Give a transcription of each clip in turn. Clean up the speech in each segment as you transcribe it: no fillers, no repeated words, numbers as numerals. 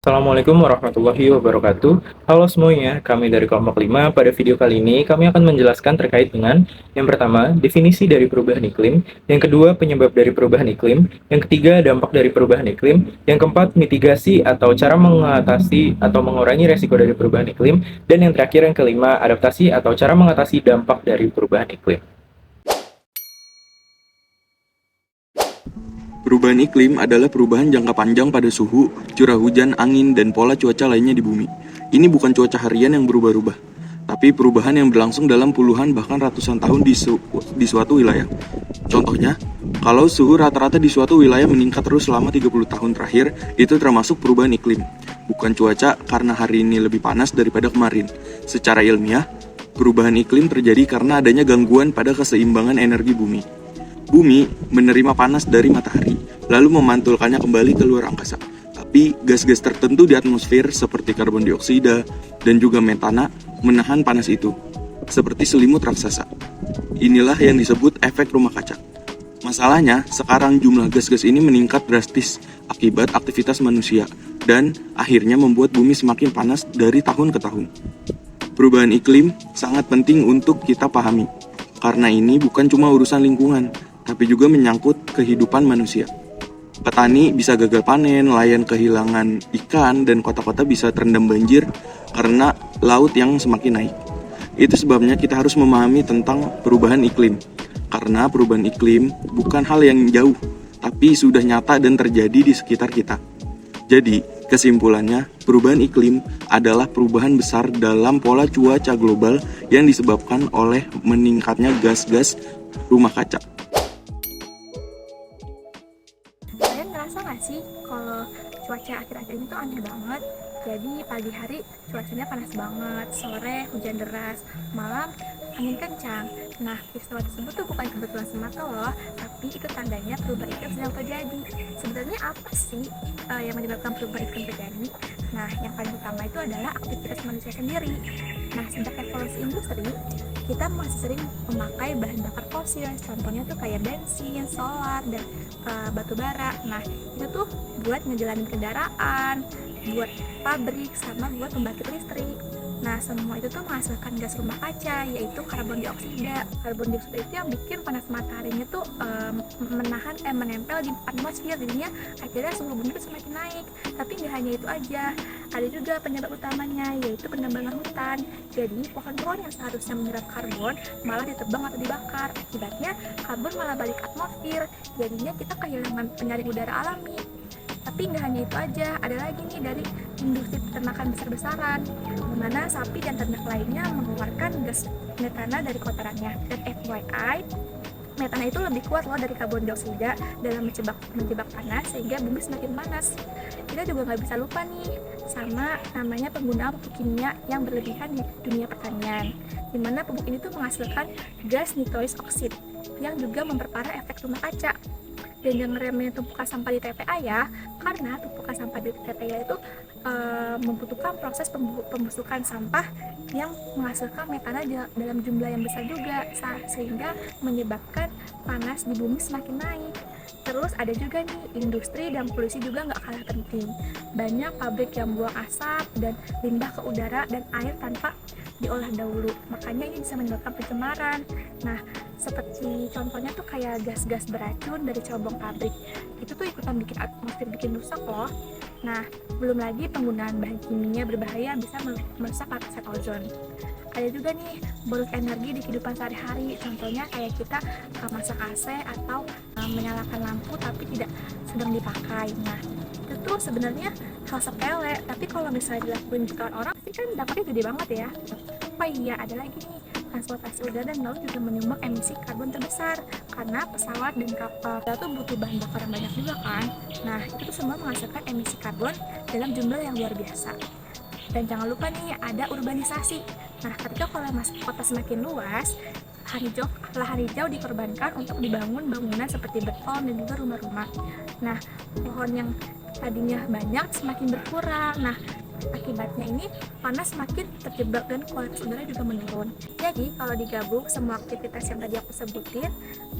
Assalamualaikum warahmatullahi wabarakatuh. Halo semuanya, kami dari kelompok 5. Pada video kali ini, kami akan menjelaskan terkait dengan yang pertama, definisi dari perubahan iklim, yang kedua, penyebab dari perubahan iklim, yang ketiga, dampak dari perubahan iklim, yang keempat, mitigasi atau cara mengatasi atau mengurangi resiko dari perubahan iklim, dan yang terakhir, yang kelima, adaptasi atau cara mengatasi dampak dari perubahan iklim. Perubahan iklim adalah perubahan jangka panjang pada suhu, curah hujan, angin, dan pola cuaca lainnya di bumi. Ini bukan cuaca harian yang berubah-ubah, tapi perubahan yang berlangsung dalam puluhan bahkan ratusan tahun di suatu wilayah. Contohnya, kalau suhu rata-rata di suatu wilayah meningkat terus selama 30 tahun terakhir, itu termasuk perubahan iklim. Bukan cuaca karena hari ini lebih panas daripada kemarin. Secara ilmiah, perubahan iklim terjadi karena adanya gangguan pada keseimbangan energi bumi. Bumi menerima panas dari matahari, lalu memantulkannya kembali ke luar angkasa. Tapi gas-gas tertentu di atmosfer seperti karbon dioksida dan juga metana menahan panas itu, seperti selimut raksasa. Inilah yang disebut efek rumah kaca. Masalahnya, sekarang jumlah gas-gas ini meningkat drastis akibat aktivitas manusia dan akhirnya membuat bumi semakin panas dari tahun ke tahun. Perubahan iklim sangat penting untuk kita pahami, karena ini bukan cuma urusan lingkungan, tapi juga menyangkut kehidupan manusia. Petani bisa gagal panen, nelayan kehilangan ikan, dan kota-kota bisa terendam banjir karena laut yang semakin naik. Itu sebabnya kita harus memahami tentang perubahan iklim, karena perubahan iklim bukan hal yang jauh, tapi sudah nyata dan terjadi di sekitar kita. Jadi, kesimpulannya, perubahan iklim adalah perubahan besar dalam pola cuaca global yang disebabkan oleh meningkatnya gas-gas rumah kaca. Kalian ngerasa gak sih kalau cuaca akhir-akhir ini tuh aneh banget? Jadi pagi hari cuacanya panas banget, sore hujan deras, malam angin kencang. Nah, peristiwa tersebut tuh bukan kebetulan semata loh, tapi itu tandanya perubahan iklim sedang terjadi. Sebenarnya apa sih yang menyebabkan perubahan iklim terjadi? Nah, yang paling utama itu adalah aktivitas manusia sendiri. Nah, sejak evolusi industri, kita masih sering memakai bahan bakar fosil. Contohnya tuh kayak bensin, solar, dan batu bara. Nah, itu tuh buat ngejalanin kendaraan, buat pabrik, sama buat pembangkit listrik. Nah, semua itu tuh menghasilkan gas rumah kaca, yaitu karbon dioksida. Karbon dioksida itu yang bikin panas mataharinya tuh menempel di atmosfer, jadinya akhirnya suhu bumi tuh semakin naik. Tapi nggak hanya itu aja, ada juga penyebab utamanya, yaitu penebangan hutan. Jadi pohon-pohon yang seharusnya menyerap karbon malah ditebang atau dibakar. Akibatnya karbon malah balik ke atmosfer, jadinya kita kehilangan penyaring udara alami. Tapi nggak hanya itu aja, ada lagi nih dari industri peternakan besar-besaran, di mana sapi dan ternak lainnya mengeluarkan gas metana dari kotorannya. Dan FYI, metana itu lebih kuat loh dari karbon dioksida dalam menjebak panas, sehingga bumi semakin panas. Kita juga nggak bisa lupa nih sama namanya penggunaan pupuk kimia yang berlebihan di dunia pertanian, di mana pupuk ini tuh menghasilkan gas nitrous oxide yang juga memperparah efek rumah kaca. Dan jangan remehin tumpukan sampah di TPA ya, karena tumpukan sampah di TPA itu membutuhkan proses pembusukan sampah yang menghasilkan metana dalam jumlah yang besar juga, sehingga menyebabkan panas di bumi semakin naik. Terus ada juga nih, industri dan polusi juga nggak kalah penting. Banyak pabrik yang buang asap dan limbah ke udara dan air tanpa diolah dahulu, makanya ini bisa menyebabkan pencemaran. Nah, seperti contohnya tuh kayak gas-gas beracun dari cerobong pabrik, itu tuh ikutan bikin atmosfer, bikin rusak loh. Nah, belum lagi penggunaan bahan kimia berbahaya bisa merusak lapisan ozon. Ada juga nih boros energi di kehidupan sehari-hari, contohnya kayak kita masak AC atau menyalakan lampu tapi tidak sedang dipakai. Nah, itu tuh sebenarnya hal sepele, tapi kalau misalnya dilakuin jutaan orang pasti kan dampaknya gede banget ya. Oh iya, ada lagi nih, transportasi udara dan laut juga menyumbang emisi karbon terbesar, karena pesawat dan kapal itu butuh bahan bakar yang banyak juga kan. Nah, itu tuh semua menghasilkan emisi karbon dalam jumlah yang luar biasa. Dan jangan lupa nih, ada urbanisasi. Nah, ketika kota semakin luas, lahan hijau dikorbankan untuk dibangun bangunan seperti beton dan juga rumah-rumah. Nah, pohon yang tadinya banyak semakin berkurang. Nah, Akibatnya ini panas makin terjebak dan kualitas udara juga menurun. Jadi kalau digabung semua aktivitas yang tadi aku sebutin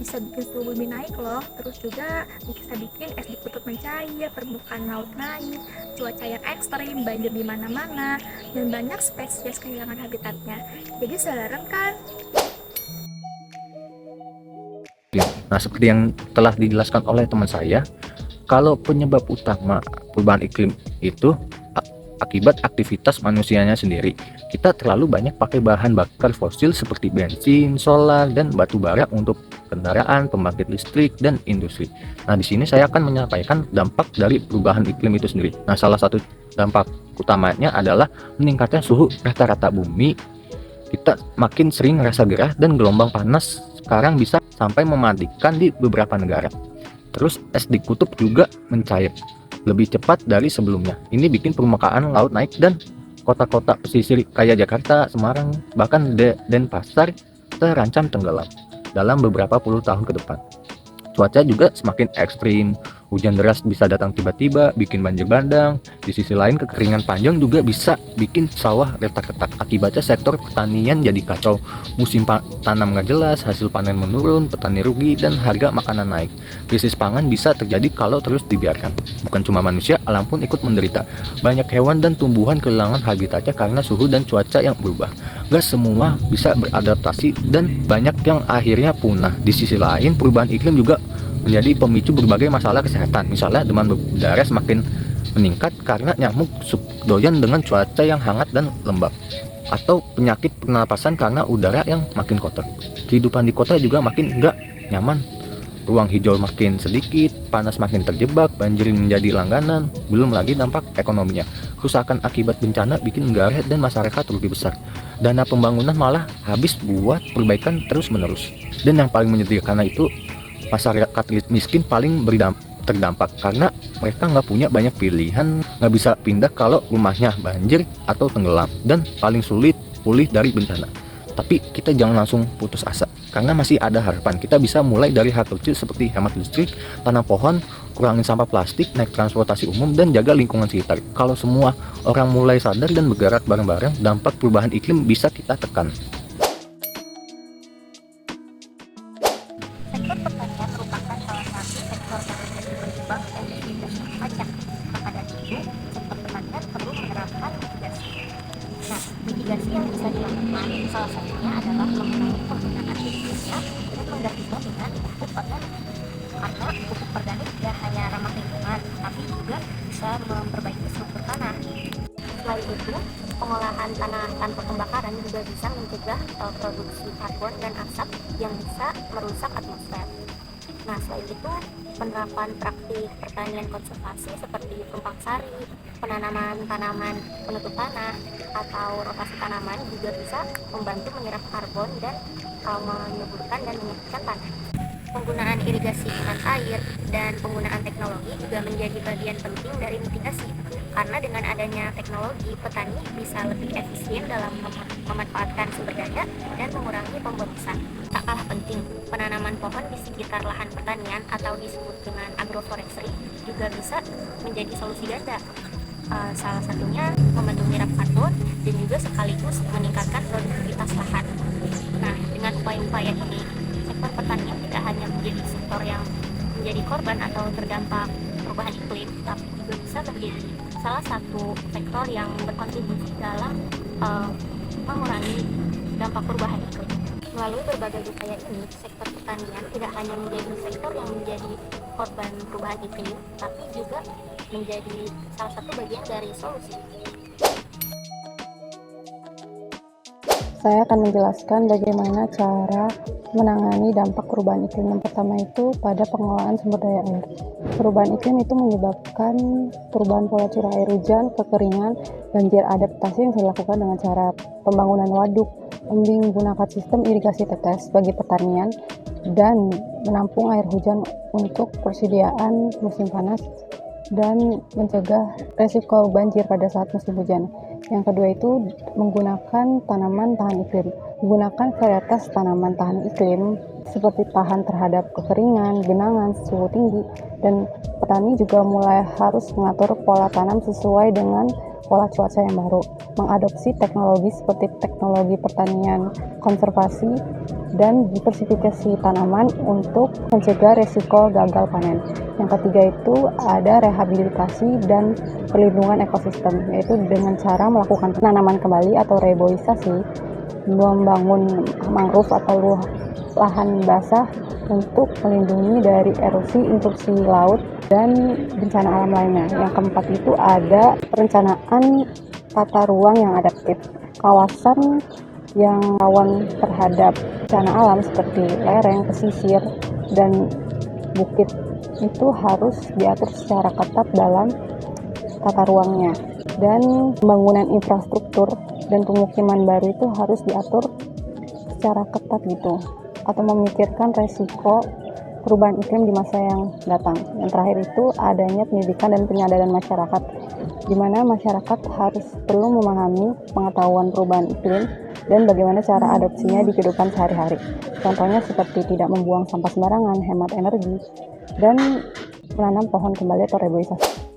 bisa bikin suhu bumi naik loh. Terus juga bisa bikin es di kutub mencair, permukaan laut naik, cuaca yang ekstrim, banjir di mana-mana, dan banyak spesies kehilangan habitatnya. Jadi serem kan? Nah, seperti yang telah dijelaskan oleh teman saya, kalau penyebab utama perubahan iklim itu akibat aktivitas manusianya sendiri. Kita terlalu banyak pakai bahan bakar fosil seperti bensin, solar, dan batu bara untuk kendaraan, pembangkit listrik, dan industri. Nah, di sini saya akan menyampaikan dampak dari perubahan iklim itu sendiri. Nah, salah satu dampak utamanya adalah meningkatnya suhu rata-rata bumi. Kita makin sering rasa gerah dan gelombang panas sekarang bisa sampai mematikan di beberapa negara. Terus es di kutub juga mencair lebih cepat dari sebelumnya. Ini bikin permukaan laut naik dan kota-kota pesisir kayak Jakarta, Semarang, bahkan Denpasar terancam tenggelam dalam beberapa puluh tahun ke depan. Cuaca juga semakin ekstrim, hujan deras bisa datang tiba-tiba, bikin banjir bandang. Di sisi lain, kekeringan panjang juga bisa bikin sawah retak-retak. Akibatnya sektor pertanian jadi kacau, musim tanam nggak jelas, hasil panen menurun, petani rugi, dan harga makanan naik. Krisis pangan bisa terjadi kalau terus dibiarkan. Bukan cuma manusia, alam pun ikut menderita. Banyak hewan dan tumbuhan kehilangan habitatnya karena suhu dan cuaca yang berubah. Gak semua bisa beradaptasi dan banyak yang akhirnya punah. Di sisi lain, perubahan iklim juga menjadi pemicu berbagai masalah kesehatan. Misalnya demam berdarah semakin meningkat karena nyamuk doyan dengan cuaca yang hangat dan lembab, atau penyakit pernapasan karena udara yang makin kotor. Kehidupan di kota juga makin nggak nyaman. Ruang hijau makin sedikit, panas makin terjebak, banjir menjadi langganan, belum lagi dampak ekonominya. Kerusakan akibat bencana bikin negara dan masyarakat rugi besar. Dana pembangunan malah habis buat perbaikan terus-menerus. Dan yang paling menyedihkan itu, masyarakat miskin paling terdampak karena mereka nggak punya banyak pilihan, nggak bisa pindah kalau rumahnya banjir atau tenggelam, dan paling sulit pulih dari bencana. Tapi kita jangan langsung putus asa, karena masih ada harapan. Kita bisa mulai dari hal kecil seperti hemat listrik, tanam pohon, kurangin sampah plastik, naik transportasi umum, dan jaga lingkungan sekitar. Kalau semua orang mulai sadar dan bergerak bareng-bareng, dampak perubahan iklim bisa kita tekan. Sektor pertanian merupakan salah satu sektor yang menjadi penyebab emisi gas rumah kaca. Maka dari itu, sektor pertanian perlu menerapkan mitigasi. Nah, mitigasi yang bisa dilakukan salah satunya adalah mengurangi penggunaan kimia dan menggantinya dengan pupuk organik. Karena pupuk organik tidak hanya ramah lingkungan, tapi juga bisa memperbaiki struktur tanah. Selain itu, pengolahan tanah tanpa pembakaran juga bisa mencegah produksi karbon dan asap yang bisa merusak atmosfer. Nah, selain itu, penerapan praktik pertanian konservasi seperti tumpang sari, penanaman tanaman penutup tanah, atau rotasi tanaman juga bisa membantu menyerap karbon dan menyuburkan dan menyuburkan tanah. Penggunaan irigasi dengan air dan penggunaan teknologi juga menjadi bagian penting dari mitigasi. Karena dengan adanya teknologi, petani bisa lebih efisien dalam memanfaatkan sumber daya dan mengurangi pemborosan. Tak kalah penting, penanaman pohon di sekitar lahan pertanian atau disebut dengan agroforestry juga bisa menjadi solusi ganda. Salah satunya membantu menyerap karbon dan juga sekaligus meningkatkan produktivitas lahan. Nah, dengan upaya-upaya ini, sektor pertanian tidak hanya menjadi sektor yang menjadi korban atau terdampak perubahan iklim, tapi juga bisa menjadi salah satu sektor yang berkontribusi dalam mengurangi dampak perubahan iklim. Melalui berbagai upaya ini, sektor pertanian tidak hanya menjadi sektor yang menjadi korban perubahan iklim, tapi juga menjadi salah satu bagian dari solusi. Saya akan menjelaskan bagaimana cara menangani dampak perubahan iklim. Yang pertama itu pada pengelolaan sumber daya air. Perubahan iklim itu menyebabkan perubahan pola curah air hujan, kekeringan, banjir. Adaptasi yang dilakukan dengan cara pembangunan waduk, embung, menggunakan sistem irigasi tetes bagi pertanian, dan menampung air hujan untuk persediaan musim panas dan mencegah resiko banjir pada saat musim hujan. Yang kedua itu menggunakan tanaman tahan iklim. Menggunakan varietas tanaman tahan iklim seperti tahan terhadap kekeringan, genangan, suhu tinggi, dan petani juga mulai harus mengatur pola tanam sesuai dengan pola cuaca yang baru, mengadopsi teknologi seperti teknologi pertanian konservasi dan diversifikasi tanaman untuk mencegah risiko gagal panen. Yang ketiga itu ada rehabilitasi dan perlindungan ekosistem, yaitu dengan cara melakukan penanaman kembali atau reboisasi, membangun mangrove atau lahan basah untuk melindungi dari erosi, intrusi laut, dan bencana alam lainnya. Yang keempat itu ada perencanaan tata ruang yang adaptif. Kawasan yang rawan terhadap bencana alam seperti lereng, pesisir, dan bukit itu harus diatur secara ketat dalam tata ruangnya. Dan pembangunan infrastruktur dan pemukiman baru itu harus diatur secara ketat gitu, atau memikirkan resiko perubahan iklim di masa yang datang. Yang terakhir itu adanya pendidikan dan penyadaran masyarakat, di mana masyarakat harus perlu memahami pengetahuan perubahan iklim dan bagaimana cara adopsinya di kehidupan sehari-hari. Contohnya seperti tidak membuang sampah sembarangan, hemat energi, dan menanam pohon kembali atau reboisasi.